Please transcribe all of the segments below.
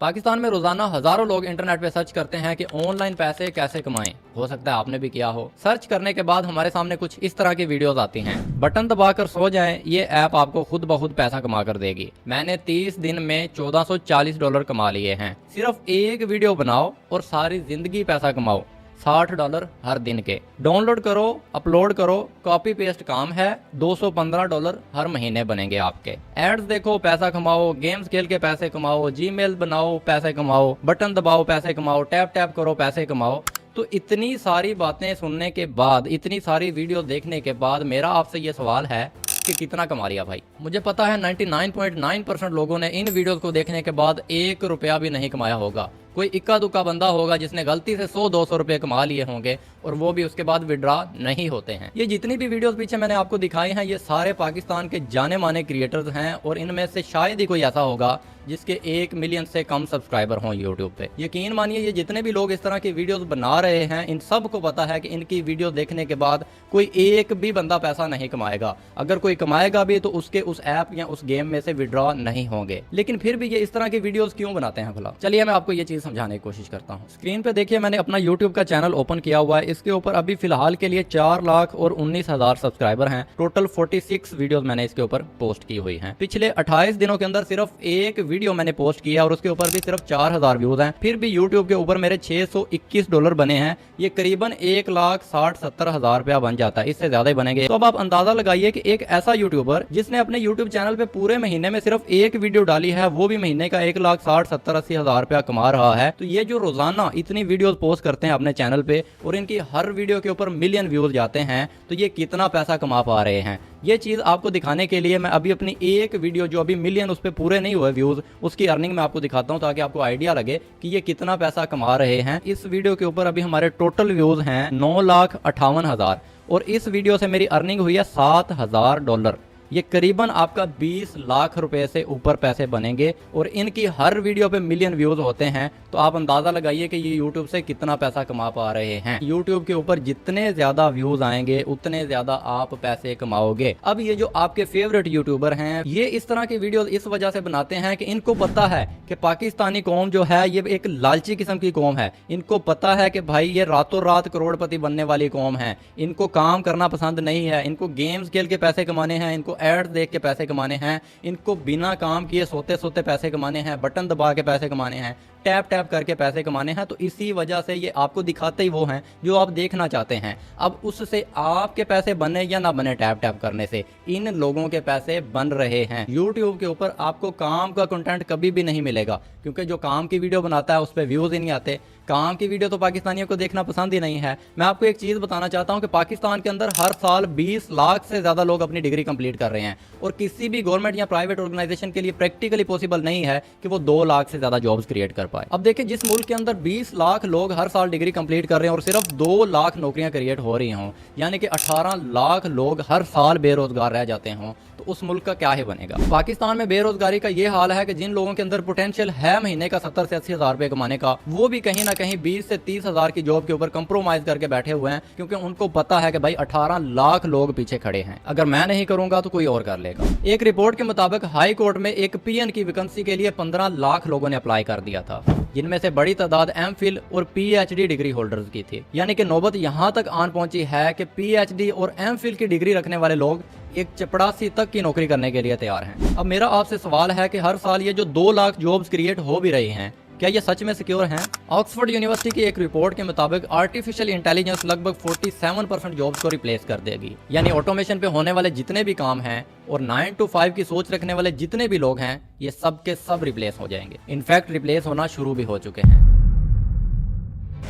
पाकिस्तान में रोजाना हजारों लोग इंटरनेट पे सर्च करते हैं कि ऑनलाइन पैसे कैसे कमाएं। हो सकता है आपने भी किया हो। सर्च करने के बाद हमारे सामने कुछ इस तरह की वीडियोस आती हैं। बटन दबाकर सो जाएं, ये ऐप आपको खुद ब खुद पैसा कमा कर देगी। मैंने 30 दिन में $1440 कमा लिए हैं। सिर्फ एक वीडियो बनाओ और सारी जिंदगी पैसा कमाओ। $60 हर दिन के। डाउनलोड करो, अपलोड करो, कॉपी पेस्ट काम है। $215 हर महीने बनेंगे आपके। एड्स देखो, पैसा कमाओ। गेम्स खेल के पैसे कमाओ। जीमेल बनाओ, पैसे कमाओ। बटन दबाओ, पैसे कमाओ। टैप टैप करो, पैसे कमाओ। तो इतनी सारी बातें सुनने के बाद, इतनी सारी वीडियो देखने के बाद मेरा आपसे ये सवाल है कि कितना कमा लिया भाई। मुझे पता है 99.9% लोगों ने इन वीडियोस को देखने के बाद ₹1 भी नहीं कमाया होगा। कोई इक्का दुक्का बंदा होगा जिसने गलती से 100-200 रुपए कमा लिए होंगे और वो भी उसके बाद विड्रॉ नहीं होते हैं। ये जितनी भी वीडियोस पीछे मैंने आपको दिखाई हैं, ये सारे पाकिस्तान के जाने माने क्रिएटर्स हैं और इनमें से शायद ही कोई ऐसा होगा जिसके 1 मिलियन से कम सब्सक्राइबर हों यूट्यूब पे। यकीन मानिए, ये जितने भी लोग इस तरह की वीडियोस बना रहे हैं, इन सब को पता है कि इनकी वीडियो देखने के बाद कोई एक भी बंदा पैसा नहीं कमाएगा। अगर कोई कमाएगा भी तो उसके उस ऐप या उस गेम में से विड्रॉ नहीं होंगे। लेकिन फिर भी ये इस तरह की वीडियोस क्यों बनाते हैं भला? चलिए मैं आपको ये चीज समझाने की कोशिश करता हूँ। स्क्रीन पे देखिए, मैंने अपना यूट्यूब का चैनल ओपन किया हुआ है। इसके ऊपर अभी फिलहाल के लिए 4,19,000 सब्सक्राइबर हैं। टोटल 46 वीडियोस मैंने इसके ऊपर पोस्ट की हुई हैं। पिछले 28 दिनों के अंदर सिर्फ एक वीडियो मैंने पोस्ट किया और उसके ऊपर भी सिर्फ 4,000 व्यूज हैं। फिर भी यूट्यूब के ऊपर मेरे $621 बने हैं। ये करीबन 1,60,70,000 रुपया बन जाता है। इससे ज्यादा ही बनेंगे। तो अब आप अंदाजा लगाइए कि एक ऐसा यूट्यूबर जिसने अपने यूट्यूब चैनल पे पूरे महीने में सिर्फ एक वीडियो डाली है, वो भी महीने का 1,60,70,80,000 रुपया कमा रहा है। तो ये जो रोजाना इतनी वीडियोस पोस्ट करते हैं अपने चैनल पे और इनकी हर वीडियो के ऊपर मिलियन व्यूज जाते हैं, तो ये कितना पैसा कमा पा रहे हैं। ये चीज आपको दिखाने के लिए मैं अभी अपनी एक वीडियो जो अभी मिलियन उस पर पूरे नहीं हुए व्यूज, उसकी अर्निंग मैं आपको दिखाता हूं ताकि आपको आइडिया लगे कि ये कितना पैसा कमा रहे हैं। इस वीडियो के ऊपर अभी हमारे टोटल व्यूज हैं 9,58,000 और इस वीडियो से मेरी अर्निंग हुई है $7,000। ये करीबन आपका 20 लाख रुपए से ऊपर पैसे बनेंगे और इनकी हर वीडियो पे मिलियन व्यूज होते हैं। तो आप अंदाजा लगाइए कि ये यूट्यूब से कितना पैसा कमा पा रहे हैं। यूट्यूब के ऊपर जितने ज्यादा व्यूज आएंगे उतने ज्यादा आप पैसे कमाओगे। अब ये जो आपके फेवरेट यूट्यूबर हैं, ये इस तरह की वीडियो इस वजह से बनाते हैं कि इनको पता है कि पाकिस्तानी कौम जो है ये एक लालची किस्म की कौम है। इनको पता है कि भाई ये रातों रात करोड़पति बनने वाली कौम है। इनको काम करना पसंद नहीं है। इनको गेम्स खेल के पैसे कमाने हैं। इनको एड्स देख के पैसे कमाने हैं। इनको बिना काम किए सोते सोते पैसे कमाने हैं। बटन दबा के पैसे कमाने हैं। टैप टैप करके पैसे कमाने हैं। तो इसी वजह से ये आपको दिखाते ही वो हैं जो आप देखना चाहते हैं। अब उससे आपके पैसे बने या ना बने, टैप टैप करने से इन लोगों के पैसे बन रहे हैं। यूट्यूब के ऊपर आपको काम का कंटेंट कभी भी नहीं मिलेगा, क्योंकि जो काम की वीडियो बनाता है उस पर व्यूज ही नहीं आते। काम की वीडियो तो पाकिस्तानियों को देखना पसंद ही नहीं है। मैं आपको एक चीज बताना चाहता हूं कि पाकिस्तान के अंदर हर साल 20 लाख से ज्यादा लोग अपनी डिग्री कंप्लीट कर रहे हैं और किसी भी गवर्नमेंट या प्राइवेट ऑर्गेनाइजेशन के लिए प्रैक्टिकली पॉसिबल नहीं है कि वो 2 लाख से ज्यादा जॉब्स क्रिएट कर पाए। अब देखिए, जिस मुल्क के अंदर 20 लाख लोग हर साल डिग्री कंप्लीट कर रहे हैं और सिर्फ 2 लाख नौकरियां क्रिएट हो रही हों, यानी कि 18 लाख लोग हर साल बेरोजगार रह जाते हों, तो उस मुल्क का क्या ही बनेगा। पाकिस्तान में बेरोजगारी का ये हाल है कि जिन लोगों के अंदर पोटेंशियल है महीने का 70 से 80 हज़ार रुपए कमाने का, वो भी कहीं ना कहीं 20 से 30 हज़ार की जॉब के ऊपर कंप्रोमाइज करके बैठे हुए हैं, क्योंकि उनको पता है कि भाई 18 लाख लोग पीछे खड़े हैं। अगर मैं नहीं करूंगा तो कोई और कर लेगा। एक रिपोर्ट के मुताबिक हाई कोर्ट में एक पीएन की वैकेंसी के लिए 15 लाख लोगों ने अप्लाई कर दिया था, जिनमें से बड़ी तादाद एमफिल और पीएचडी डिग्री होल्डर्स की थी। यानी कि नौबत यहां तक आन पहुंची है कि पीएचडी और एमफिल की डिग्री रखने वाले लोग एक चपड़ासी तक की नौकरी करने के लिए तैयार हैं। अब मेरा आपसे सवाल है कि हर साल ये जो 2 लाख जॉब्स क्रिएट हो भी रही हैं, क्या ये सच में सिक्योर हैं? ऑक्सफोर्ड यूनिवर्सिटी की एक रिपोर्ट के मुताबिक आर्टिफिशियल इंटेलिजेंस लगभग 47% जॉब्स को रिप्लेस कर देगी। यानी ऑटोमेशन पे होने वाले जितने भी काम हैं और 9 to 5 की सोच रखने वाले जितने भी लोग हैं, ये सब के सब रिप्लेस हो जाएंगे। इनफैक्ट रिप्लेस होना शुरू भी हो चुके हैं।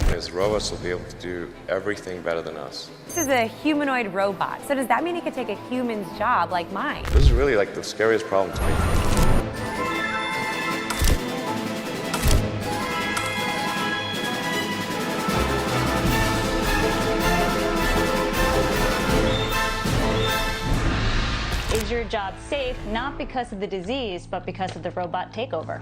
These robots will be able to do everything better than us. This is a humanoid robot. So does that mean it could take a human's job like mine? This is really like the scariest problem to me. Is your job safe not because of the disease, but because of the robot takeover?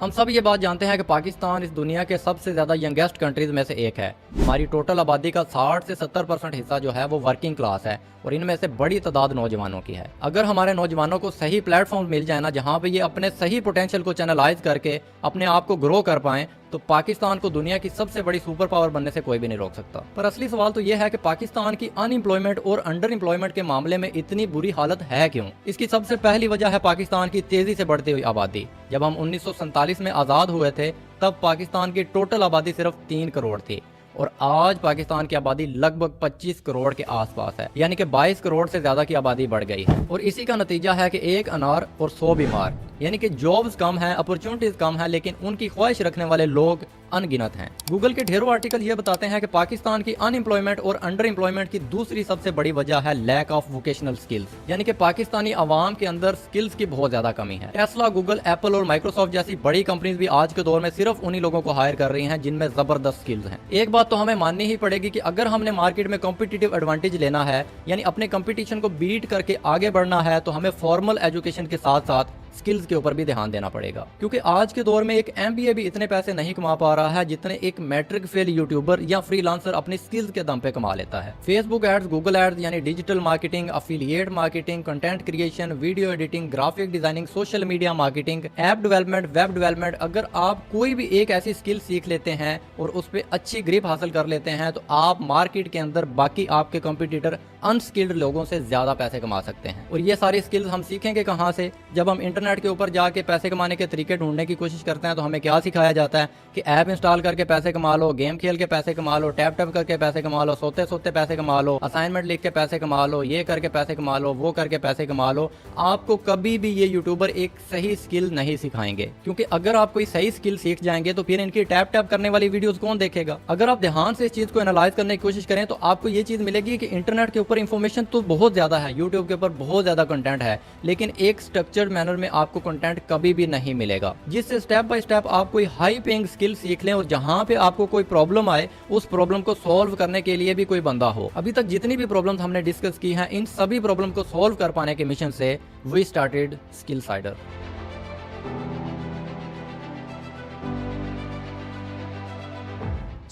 हम सब ये बात जानते हैं कि पाकिस्तान इस दुनिया के सबसे ज्यादा यंगेस्ट कंट्रीज में से एक है। हमारी टोटल आबादी का 60 से 70% हिस्सा जो है वो वर्किंग क्लास है और इनमें से बड़ी तादाद नौजवानों की है। अगर हमारे नौजवानों को सही प्लेटफॉर्म मिल जाए ना, जहाँ पे ये अपने सही पोटेंशियल को चैनलाइज करके अपने आप को ग्रो कर पाएं, तो पाकिस्तान को दुनिया की सबसे बड़ी सुपर पावर बनने से कोई भी नहीं रोक सकता। पर असली सवाल तो यह है कि पाकिस्तान की अनएम्प्लॉयमेंट और अंडर एम्प्लॉयमेंट के मामले में इतनी बुरी हालत है क्यों? इसकी सबसे पहली वजह है पाकिस्तान की तेजी से बढ़ती हुई आबादी। जब हम 1947 में आजाद हुए थे तब पाकिस्तान की टोटल आबादी सिर्फ 3 करोड़ थी और आज पाकिस्तान की आबादी लगभग 25 करोड़ के आसपास है, यानी कि 22 करोड़ से ज्यादा की आबादी बढ़ गई है। और इसी का नतीजा है कि एक अनार और 100 बीमार, यानी कि जॉब्स कम है, अपॉर्चुनिटीज कम है, लेकिन उनकी ख्वाहिश रखने वाले लोग अनगिनत हैं। गूगल के ढेरों आर्टिकल ये बताते हैं कि पाकिस्तान की अनएम्प्लॉयमेंट और अंडर एम्प्लॉयमेंट की दूसरी सबसे बड़ी वजह है लैक ऑफ वोकेशनल स्किल्स, यानी कि पाकिस्तानी आवाम के अंदर स्किल्स की बहुत ज्यादा कमी है। टेस्ला, गूगल, एप्पल और माइक्रोसॉफ्ट जैसी बड़ी कंपनीज भी आज के दौर में सिर्फ उन्हीं लोगों को हायर कर रही हैं जिनमें जबरदस्त स्किल्स हैं। एक बात तो हमें माननी ही पड़ेगी कि अगर हमने मार्केट में कॉम्पिटिटिव एडवांटेज लेना है, यानी अपने कंपटीशन को बीट करके आगे बढ़ना है, तो हमें फॉर्मल एजुकेशन के साथ साथ स्किल्स के ऊपर भी ध्यान देना पड़ेगा। क्योंकि आज के दौर में एक MBA भी इतने पैसे नहीं कमा पा रहा है जितने एक मैट्रिक फेल यूट्यूबर या फ्रीलांसर अपनी स्किल्स के दम पे कमा लेता है। फेसबुक एड्स, गूगल एड्स यानी digital marketing, affiliate marketing, content creation, video editing, graphic designing, social media marketing, app development, web development, अगर आप कोई भी एक ऐसी स्किल सीख लेते हैं और उस पर अच्छी ग्रिप हासिल कर लेते हैं तो आप मार्केट के अंदर बाकी आपके कंपटीटर अनस्किल्ड लोगों से ज्यादा पैसे कमा सकते हैं। और ये सारी स्किल्स हम सीखेंगे कहाँ से? जब हम इंटरनेट के ऊपर जाके पैसे कमाने के तरीके ढूंढने की कोशिश करते हैं तो हमें क्या सिखाया जाता है कि ऐप इंस्टॉल करके पैसे कमा लो, गेम खेल के पैसे कमा लो, टैप टैप करके पैसे कमा लो, सोते सोते पैसे कमा लो, असाइनमेंट लिख के पैसे कमा लो, ये करके पैसे कमा लो, वो करके पैसे कमा लो। आपको कभी भी ये यूट्यूबर एक सही स्किल नहीं सिखाएंगे, क्योंकि अगर आप कोई सही स्किल सीख जाएंगे तो फिर इनकी टैप टैप करने वाली वीडियोस कौन देखेगा? अगर आप ध्यान से इस चीज को एनालाइज करने की कोशिश करें तो आपको ये चीज मिलेगी कि इंटरनेट के ऊपर इंफॉर्मेशन तो बहुत ज्यादा है, यूट्यूब के ऊपर बहुत ज्यादा कंटेंट है, लेकिन एक स्ट्रक्चर्ड मैनर में आपको कंटेंट कभी भी नहीं मिलेगा जिससे स्टेप बाय स्टेप आप कोई हाई पेइंग स्किल सीख लें और जहां पे आपको कोई प्रॉब्लम आए उस प्रॉब्लम को सॉल्व करने के लिए भी कोई बंदा हो। अभी तक जितनी भी प्रॉब्लम्स हमने डिस्कस की हैं, इन सभी प्रॉब्लम को सॉल्व कर पाने के मिशन से we started Skillsider.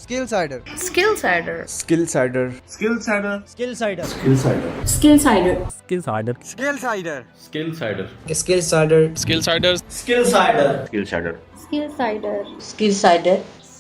Skillsider. Skillsider. Skillsider. Skillsider. Skillsider. Skillsider. Skillsider. Skillsider. Skillsider. Skillsider. Skillsider. Skillsider. Skillsider. Skillsider.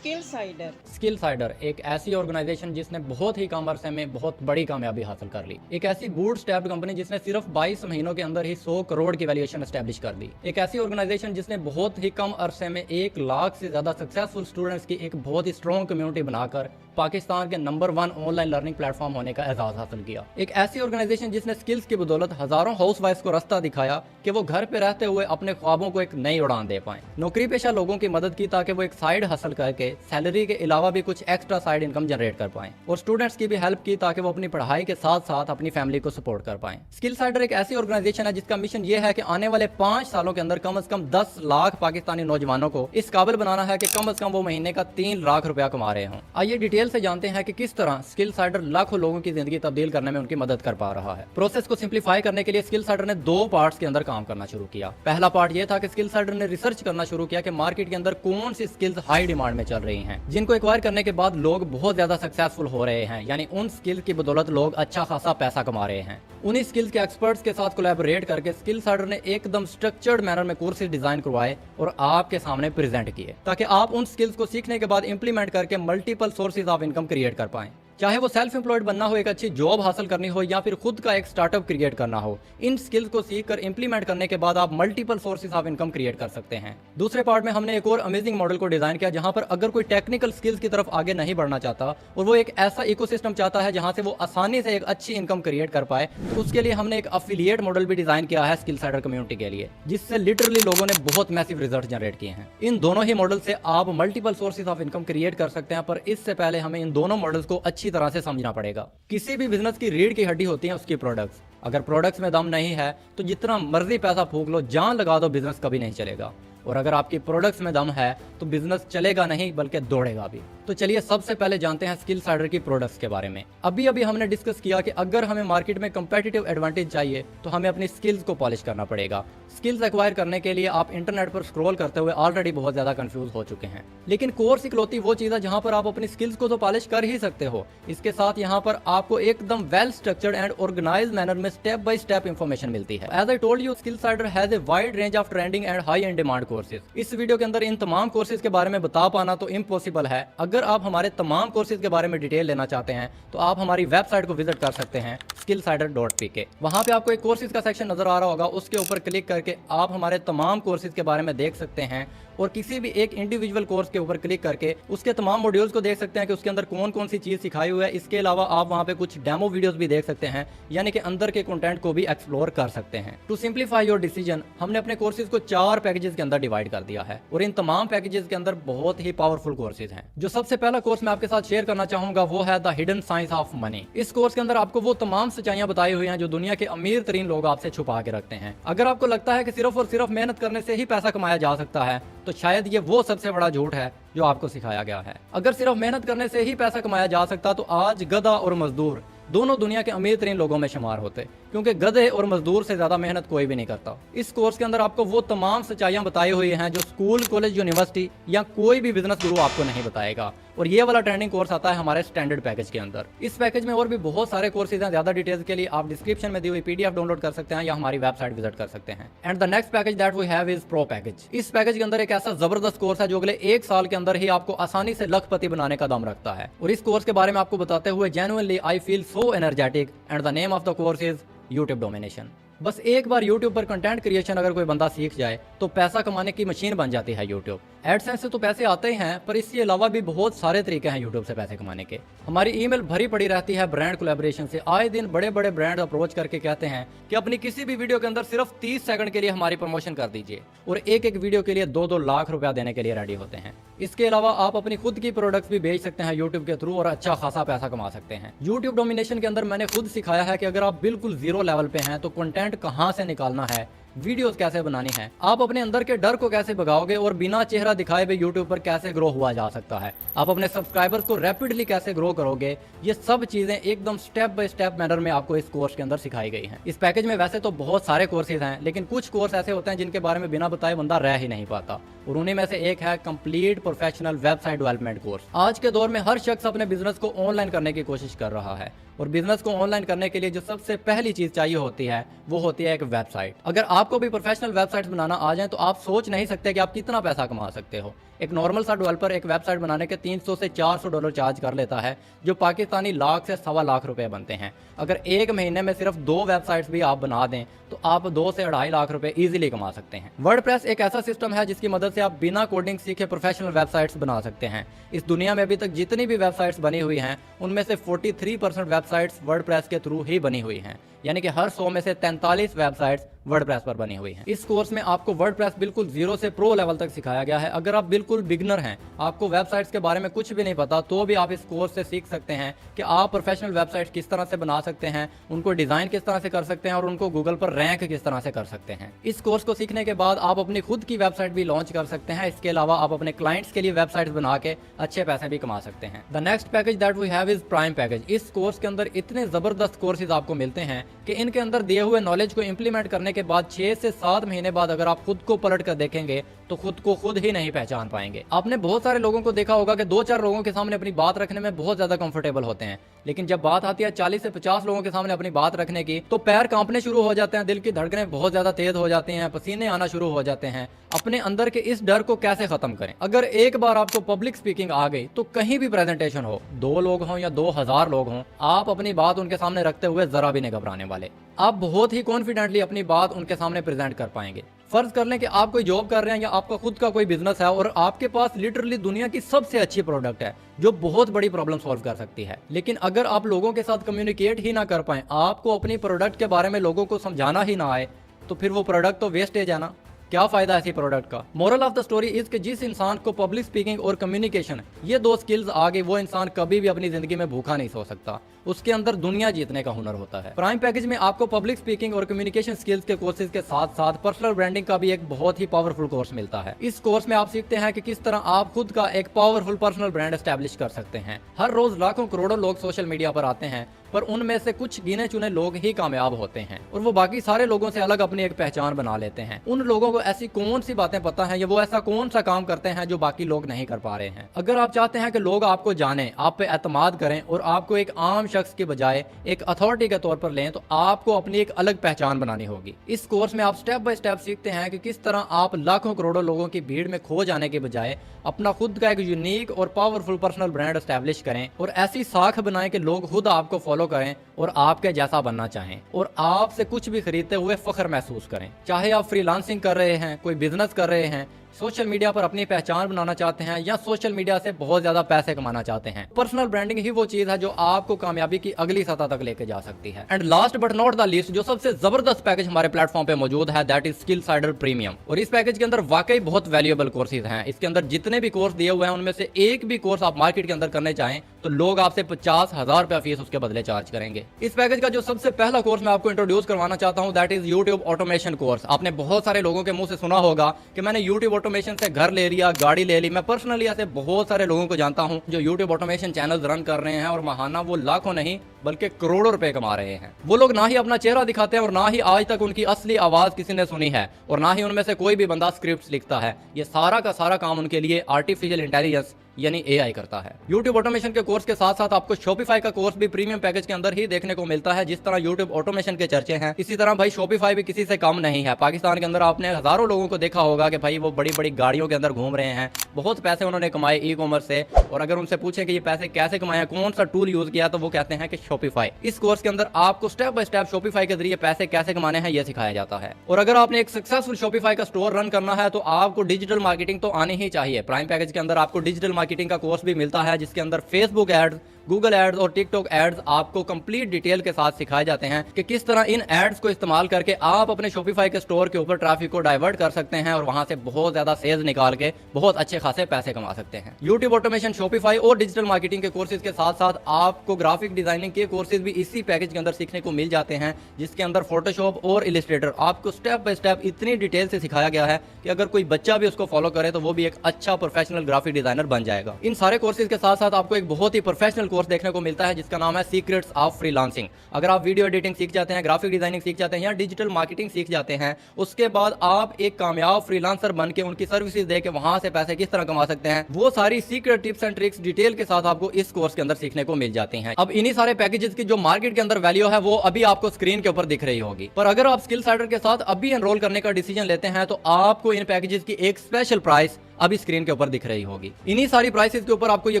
Skillsider. स्किलसाइडर एक ऐसी ऑर्गेनाइजेशन जिसने बहुत ही कम अरसे में बहुत बड़ी कामयाबी हासिल कर ली। एक ऐसी बूटस्ट्रैप्ड कंपनी जिसने सिर्फ 22 महीनों के अंदर ही 100 करोड़ की वैल्यूएशन एस्टैब्लिश कर दी। एक ऐसी ऑर्गेनाइजेशन जिसने बहुत ही कम अरसे में 1 लाख से ज्यादा सक्सेसफुल स्टूडेंट्स की एक बहुत ही स्ट्रॉन्ग कम्युनिटी बनाकर पाकिस्तान के नंबर 1 ऑनलाइन लर्निंग प्लेटफॉर्म होने का एजाज हासिल किया। एक ऐसी ऑर्गेनाइजेशन जिसने स्किल्स की बदौलत हजारों हाउसवाइफ्स को रास्ता दिखाया कि वो घर पे रहते हुए अपने ख्वाबों को एक नई उड़ान दे पाएं। नौकरी पेशा लोगों की मदद की ताकि वो एक साइड हासिल करके सैलरी के अलावा भी कुछ एक्स्ट्रा साइड इनकम जनरेट कर पाएं, और स्टूडेंट्स की भी हेल्प की ताकि वो अपनी पढ़ाई के साथ साथ अपनी फैमिली को सपोर्ट कर पाएं। स्किलसाइडर एक ऐसी ऑर्गेनाइजेशन है जिसका मिशन ये है कि आने वाले 5 सालों के अंदर कम से कम 10 लाख पाकिस्तानी नौजवानों को इस काबिल बनाना है कि कम से कम वो महीने का 3 लाख रुपया कमा रहे हों। आइए डिटेल से जानते हैं कि किस तरह स्किलसाइडर लाखों लोगों की जिंदगी तब्दील करने में उनकी मदद कर पा रहा है। प्रोसेस को सिंप्लीफाई करने के लिए स्किलसाइडर ने 2 पार्ट्स के अंदर काम करना शुरू किया। पहला पार्ट ये था कि स्किलसाइडर ने रिसर्च करना शुरू किया कि मार्केट के अंदर कौन सी स्किल्स हाई डिमांड में चल रही हैं, जिनको एक्वायर करने के बाद लोग बहुत ज्यादा सक्सेसफुल हो रहे हैं, यानी उन स्किल्स की बदौलत लोग अच्छा खासा पैसा कमा रहे हैं। उन्हीं स्किल्स के एक्सपर्ट्स के साथ कोलैबोरेट करके स्किलसाइडर ने एकदम स्ट्रक्चर्ड मैनर में कोर्सेज डिजाइन करवाए और आपके सामने प्रेजेंट किए ताकि आप उन स्किल्स को सीखने के बाद इंप्लीमेंट करके multiple sources of income create कर पाएं। चाहे वो सेल्फ एम्प्लॉयड बनना हो, एक अच्छी जॉब हासिल करनी हो, या फिर खुद का एक स्टार्टअप क्रिएट करना हो, इन स्किल्स को सीखकर इंप्लीमेंट करने के बाद आप multiple sources of income create कर सकते हैं। दूसरे पार्ट में हमने एक और अमेजिंग मॉडल को डिजाइन किया जहां पर अगर कोई टेक्निकल स्किल्स की तरफ आगे नहीं बढ़ना चाहता और वो एक ऐसा इकोसिस्टम चाहता है जहां से वो आसानी से एक अच्छी इनकम क्रिएट कर पाए, तो उसके लिए हमने एक अफिलिएट मॉडल भी डिजाइन किया है स्किलसाइडर कम्युनिटी के लिए, जिससे लिटरली लोगों ने बहुत मैसिव रिजल्ट जनरेट किए हैं। इन दोनों ही मॉडल से आप multiple sources of income create कर सकते हैं, पर इससे पहले हमें इन दोनों मॉडल्स को अच्छी तरह से समझना पड़ेगा। किसी भी बिजनेस की रीढ़ की हड्डी होती है उसकी प्रोडक्ट्स। अगर प्रोडक्ट्स में दम नहीं है तो जितना मर्जी पैसा फूंक लो, जान लगा दो, बिजनेस कभी नहीं चलेगा। और अगर आपकी प्रोडक्ट्स में दम है तो बिजनेस चलेगा नहीं बल्कि दौड़ेगा भी। तो चलिए सबसे पहले जानते हैं स्किलसाइडर की प्रोडक्ट्स के बारे में। अभी हमने डिस्कस किया कि अगर हमें मार्केट में कंपेटिटिव एडवांटेज चाहिए तो हमें अपनी स्किल्स को पॉलिश करना पड़ेगा। स्किल्स एक्वायर करने के लिए आप इंटरनेट पर स्क्रॉल करते हुए ऑलरेडी बहुत ज्यादा कंफ्यूज हो चुके हैं, लेकिन कोर्स इकलौती वो चीज है जहां पर आप अपनी स्किल्स को तो पॉलिश कर ही सकते हो, इसके साथ यहाँ पर आपको एकदम well structured and organized manner में स्टेप बाय स्टेप इंफॉर्मेशन मिलती है। As I told you, Skillsider has a wide range of trending and high end demand courses. इस वीडियो के अंदर इन तमाम कोर्सेज के बारे में बता पाना तो इम्पॉसिबल है। अगर आप हमारे तमाम कोर्सेज के बारे में डिटेल लेना चाहते हैं तो आप हमारी वेबसाइट को विजिट कर सकते हैं skillsider.pk। वहां पे आपको एक कोर्सेज का सेक्शन नजर आ रहा होगा, उसके ऊपर क्लिक करके आप हमारे तमाम कोर्सेज के बारे में देख सकते हैं और किसी भी एक इंडिविजुअल कोर्स के ऊपर क्लिक करके उसके तमाम मॉड्यूल्स को देख सकते हैं कि उसके अंदर कौन कौन सी चीज सिखाई हुई है। इसके अलावा आप वहां पे कुछ डेमो वीडियोस भी देख सकते हैं, यानी कि अंदर के कंटेंट को भी एक्सप्लोर कर सकते हैं। टू सिंप्लीफाई योर डिसीजन, हमने अपने कोर्सेज को 4 पैकेजेस के अंदर डिवाइड कर दिया है और इन तमाम पैकेजेस के अंदर बहुत ही पावरफुल कोर्सेज हैं। जो सबसे पहला कोर्स मैं आपके साथ शेयर करना चाहूंगा वो है the hidden science of money. इस कोर्स के अंदर आपको वो तमाम सच्चाइयां बताई हुई हैं जो दुनिया के अमीर तरीन लोग आपसे छुपा के रखते हैं। अगर आपको लगता है कि सिर्फ और सिर्फ मेहनत करने से ही पैसा कमाया जा सकता है तो शायद ये वो सबसे बड़ा झूठ है जो आपको सिखाया गया है। अगर सिर्फ मेहनत करने से ही पैसा कमाया जा सकता तो आज गधा और मजदूर दोनों दुनिया के अमीर तरीन लोगों में शुमार होते, क्योंकि गधे और मजदूर से ज्यादा मेहनत कोई भी नहीं करता। इस कोर्स के अंदर आपको वो तमाम सच्चाइयां बताई हुई हैं जो स्कूल, कॉलेज, यूनिवर्सिटी या कोई भी बिजनेस गुरु आपको नहीं बताएगा। और ये वाला ट्रेंडिंग कोर्स आता है हमारे स्टैंडर्ड पैकेज के अंदर। इस पैकेज में और भी बहुत सारे कोर्सेज हैं। ज्यादा डिटेल्स के लिए आप डिस्क्रिप्शन में दी हुई PDF डाउनलोड कर सकते हैं या हमारी वेबसाइट विजिट कर सकते हैं। And the next package that we have is pro package. इस पैकेज के अंदर एक ऐसा जबरदस्त कोर्स है जो अगले 1 साल के अंदर ही आपको आसानी से लखपति बनाने का दम रखता है। और इस कोर्स के बारे में आपको बताते हुए genuinely I feel so energetic and the name of the course is YouTube domination. बस एक बार YouTube पर कंटेंट क्रिएशन अगर कोई बंदा सीख जाए तो पैसा कमाने की मशीन बन जाती है YouTube। एडसेंस से तो पैसे आते ही हैं, पर इसके अलावा भी बहुत सारे तरीके हैं YouTube से पैसे कमाने के। हमारी ईमेल भरी पड़ी रहती है ब्रांड कोलैबोरेशन से। आए दिन बड़े बड़े ब्रांड अप्रोच करके कहते हैं कि अपनी किसी भी वीडियो के अंदर सिर्फ 30 सेकंड के लिए हमारी प्रमोशन कर दीजिए, और एक एक वीडियो के लिए 2-2 लाख रुपया देने के लिए रेडी होते हैं। इसके अलावा आप अपनी खुद की प्रोडक्ट्स भी बेच सकते हैं YouTube के थ्रू और अच्छा खासा पैसा कमा सकते हैं। YouTube डोमिनेशन के अंदर मैंने खुद सिखाया है कि अगर आप बिल्कुल जीरो लेवल पे हैं तो कंटेंट कहां से निकालना है, वीडियोस कैसे बनानी है, आप अपने अंदर के डर को कैसे भगाओगे और बिना चेहरा दिखाए भी यूट्यूब पर कैसे ग्रो हुआ जा सकता है, आप अपने सब्सक्राइबर्स को रैपिडली कैसे ग्रो करोगे, ये सब चीजें एकदम स्टेप बाय स्टेप मैनर में आपको इस कोर्स के अंदर सिखाई गई हैं। इस पैकेज में वैसे तो बहुत सारे कोर्सेज हैं, लेकिन कुछ कोर्स ऐसे होते हैं जिनके बारे में बिना बताए बंदा रह ही नहीं पाता, और उन्हीं में से एक है complete professional website development course. आज के दौर में हर शख्स अपने बिजनेस को ऑनलाइन करने की कोशिश कर रहा है, और बिजनेस को ऑनलाइन करने के लिए जो सबसे पहली चीज चाहिए होती है वो होती है एक वेबसाइट। अगर आपको भी प्रोफेशनल वेबसाइट्स बनाना आ जाए तो आप सोच नहीं सकते कि आप कितना पैसा कमा सकते हो। एक नॉर्मल सा डेवलपर एक वेबसाइट बनाने के $300 से $400 चार्ज कर लेता है, जो पाकिस्तानी लाख से सवा लाख रुपए बनते हैं। अगर एक महीने में सिर्फ 2 वेबसाइट्स भी आप बना दें तो आप 2 से 2.5 लाख रुपए इजीली कमा सकते हैं। वर्डप्रेस एक ऐसा सिस्टम है जिसकी मदद से आप बिना कोडिंग सीखे प्रोफेशनल वेबसाइट्स बना सकते हैं। इस दुनिया में अभी तक जितनी भी वेबसाइट्स बनी हुई हैं उनमें से 43% वेबसाइट्स वर्डप्रेस के थ्रू ही बनी हुई हैं, यानी कि हर 100 में से 43 वेबसाइट्स वर्डप्रेस पर बनी हुई हैं। इस कोर्स में आपको वर्डप्रेस बिल्कुल जीरो से प्रो लेवल तक सिखाया गया है। अगर आप बिल्कुल बिगनर हैं, आपको वेबसाइट्स के बारे में कुछ भी नहीं पता, तो भी आप इस कोर्स से सीख सकते हैं कि आप प्रोफेशनल वेबसाइट्स किस तरह से बना सकते हैं, उनको डिजाइन किस तरह से कर सकते हैं और उनको गूगल पर रैंक किस तरह से कर सकते हैं। इस कोर्स को सीखने के बाद आप अपनी खुद की वेबसाइट भी लॉन्च कर सकते हैं। इसके अलावा आप अपने क्लाइंट्स के लिए वेबसाइट्स बना के अच्छे पैसे भी कमा सकते हैं। The next package that we have is prime package. इस कोर्स के अंदर इतने जबरदस्त कोर्सेज आपको मिलते हैं कि इनके अंदर दिए हुए नॉलेज को इंप्लीमेंट करने के बाद 6 से 7 महीने बाद अगर आप खुद को पलट कर देखेंगे तो खुद को खुद ही नहीं पहचान पाएंगे। आपने बहुत सारे लोगों को देखा होगा कि 2-4 लोगों के सामने अपनी बात रखने में बहुत ज्यादा कंफर्टेबल होते हैं, लेकिन जब बात आती है 40 से 50 लोगों के सामने अपनी बात रखने की तो पैर कांपने शुरू हो जाते हैं, दिल की धड़कनें बहुत ज्यादा तेज हो जाती हैं, पसीने आना शुरू हो जाते हैं। अपने अंदर के इस डर को कैसे खत्म करें? अगर एक बार आपको पब्लिक स्पीकिंग आ गई तो कहीं भी प्रेजेंटेशन हो, 2 लोग हों या 2000 लोग हों, आप अपनी बात उनके सामने रखते हुए जरा भी नहीं घबराने वाले। आप बहुत ही कॉन्फिडेंटली अपनी बात उनके सामने प्रेजेंट कर पाएंगे। फर्ज कर लें कि आप कोई जॉब कर रहे हैं या आपका खुद का कोई बिजनेस है और आपके पास लिटरली दुनिया की सबसे अच्छी प्रोडक्ट है जो बहुत बड़ी प्रॉब्लम सॉल्व कर सकती है, लेकिन अगर आप लोगों के साथ कम्युनिकेट ही ना कर पाए, आपको अपनी प्रोडक्ट के बारे में लोगों को समझाना ही ना आए, तो फिर वो प्रोडक्ट तो वेस्टेज है ना। क्या फायदा ऐसी प्रोडक्ट का। Moral of the story is कि जिस इंसान को पब्लिक स्पीकिंग और कम्युनिकेशन ये दो स्किल्स आ गई, वो इंसान कभी भी अपनी जिंदगी में भूखा नहीं सो सकता। उसके अंदर दुनिया जीतने का हुनर होता है। प्राइम पैकेज में आपको पब्लिक स्पीकिंग और कम्युनिकेशन स्किल्स के कोर्सेज के साथ साथ पर्सनल ब्रांडिंग का भी एक बहुत ही पावरफुल कोर्स मिलता है। इस कोर्स में आप सीखते हैं कि किस तरह आप खुद का एक पावरफुल पर्सनल ब्रांड एस्टैब्लिश कर सकते हैं। हर रोज लाखों करोड़ों लोग सोशल मीडिया पर आते हैं, पर उनमें से कुछ गिने चुने लोग ही कामयाब होते हैं और वो बाकी सारे लोगों से अलग अपनी एक पहचान बना लेते हैं। उन लोगों को ऐसी कौन सी बातें पता है या वो ऐसा कौन सा काम करते हैं जो बाकी लोग नहीं कर पा रहे हैं। अगर आप चाहते हैं कि लोग आपको जाने, आप पे एतमाद करें और आपको एक आम शख्स की बजाय एक अथॉरिटी के तौर पर लें, तो आपको अपनी एक अलग पहचान बनानी होगी। इस कोर्स में आप स्टेप बाय स्टेप सीखते हैं कि किस तरह आप लाखों करोड़ों लोगों की भीड़ में खो जाने के बजाय अपना खुद का एक यूनिक और पावरफुल पर्सनल ब्रांड एस्टैब्लिश करें और ऐसी साख बनाएं कि लोग खुद आपको फॉलो करें और आपके जैसा बनना चाहें और आपसे कुछ भी खरीदते हुए फख्र महसूस करें। चाहे आप फ्रीलांसिंग कर रहे हैं, कोई बिजनेस कर रहे हैं, सोशल मीडिया पर अपनी पहचान बनाना चाहते हैं या सोशल मीडिया से बहुत ज्यादा पैसे कमाना चाहते हैं, पर्सनल ब्रांडिंग ही वो चीज है जो आपको कामयाबी की अगली सतह तक लेके जा सकती है। And last but not the least, जो सबसे जबरदस्त पैकेज हमारे प्लेटफॉर्म पे मौजूद है, दैट इज स्किलसाइडर प्रीमियम। और इस पैकेज के अंदर वाकई बहुत वैल्यूएबल कोर्सेज हैं। इसके अंदर जितने भी कोर्स दिए हुए हैं उनमें से एक भी कोर्स आप मार्केट के अंदर करने चाहें तो लोग आपसे 50,000 रुपया फीस उसके बदले चार्ज करेंगे। इस पैकेज का जो सबसे पहला कोर्स मैं आपको इंट्रोड्यूस करवाना चाहता हूं, that is YouTube automation course. आपने बहुत सारे लोगों के मुंह से सुना होगा कि मैंने यूट्यूब ऑटोमेशन से घर ले लिया, गाड़ी ले ली। मैं पर्सनली ऐसे बहुत सारे लोगों को जानता हूं जो यूट्यूब ऑटोमेशन चैनल रन कर रहे हैं और महाना वो लाखों नहीं बल्कि करोड़ों रुपए कमा रहे हैं। वो लोग ना ही अपना चेहरा दिखाते हैं और ना ही आज तक उनकी असली आवाज किसी ने सुनी है और ना ही उनमें से कोई भी बंदा स्क्रिप्ट्स लिखता है। ये सारा का सारा काम उनके लिए आर्टिफिशियल इंटेलिजेंस यानी एआई करता है। YouTube ऑटोमेशन के कोर्स के साथ साथ आपको Shopify का कोर्स भी प्रीमियम पैकेज के अंदर ही देखने को मिलता है। जिस तरह YouTube ऑटोमेशन के चर्चे हैं, इसी तरह भाई Shopify भी किसी से कम नहीं है। पाकिस्तान के अंदर आपने हजारों लोगों को देखा होगा कि भाई वो बड़ी बड़ी गाड़ियों के अंदर घूम रहे हैं, बहुत पैसे उन्होंने कमाए ई कॉमर्स से, और अगर उनसे पूछें कि ये पैसे कैसे कमाए, कौन सा टूल यूज किया, तो वो कहते हैं कि Shopify। इस कोर्स के अंदर आपको स्टेप बाय स्टेप Shopify के जरिए पैसे कैसे कमाने हैं ये सिखाया जाता है। और अगर आपने एक सक्सेसफुल Shopify का स्टोर रन करना है तो आपको डिजिटल मार्केटिंग तो आनी ही चाहिए। प्राइम पैकेज के अंदर आपको डिजिटल मार्केटिंग का कोर्स भी मिलता है, जिसके अंदर फेसबुक एड्स, गूगल एड्स और टिकटॉक एड्स आपको कंप्लीट डिटेल के साथ सिखाए जाते हैं कि किस तरह इन एड्स को इस्तेमाल करके आप अपने Shopify के स्टोर के ऊपर ट्रैफिक को डाइवर्ट कर सकते हैं और वहां से बहुत ज्यादा सेल्स निकाल के बहुत अच्छे खासे पैसे कमा सकते हैं। YouTube ऑटोमेशन, Shopify और डिजिटल मार्केटिंग के कोर्सेज के साथ साथ आपको ग्राफिक डिजाइनिंग के कोर्सेज भी इसी पैकेज के अंदर सीखने को मिल जाते हैं, जिसके अंदर फोटोशॉप और इलिस्ट्रेटर आपको स्टेप बाय स्टेप इतनी डिटेल से सिखाया गया है कि अगर कोई बच्चा भी उसको फॉलो करे तो वो भी एक अच्छा प्रोफेशनल ग्राफिक डिजाइनर बन जाएगा। इन सारे कोर्सेज के साथ साथ आपको एक बहुत ही प्रोफेशनल कोर्स देखने को मिलता है जिसका नाम है सीक्रेट्स ऑफ फ्रीलांसिंग। अगर आप वीडियो एडिटिंग सीख जाते हैं, ग्राफिक डिजाइनिंग सीख जाते हैं या डिजिटल मार्केटिंग सीख जाते हैं, उसके बाद आप एक कामयाब फ्रीलांसर बन के उनकी सर्विसेज दे के वहां से पैसे किस तरह कमा सकते हैं, वो सारी secret tips and tricks detail के साथ आपको इस कोर्स के अंदर सीखने को मिल जाती हैं। अब इन्हीं सारे पैकेजेस की जो मार्केट के अंदर वैल्यू है वो अभी आपको स्क्रीन के ऊपर दिख रही होगी, पर अगर आप स्किलसाइडर के साथ अभी एनरोल करने का डिसीजन लेते हैं तो आपको इन पैकेजेस की एक स्पेशल प्राइस अभी स्क्रीन के ऊपर दिख रही होगी। इन्हीं सारी प्राइसेस के ऊपर आपको ये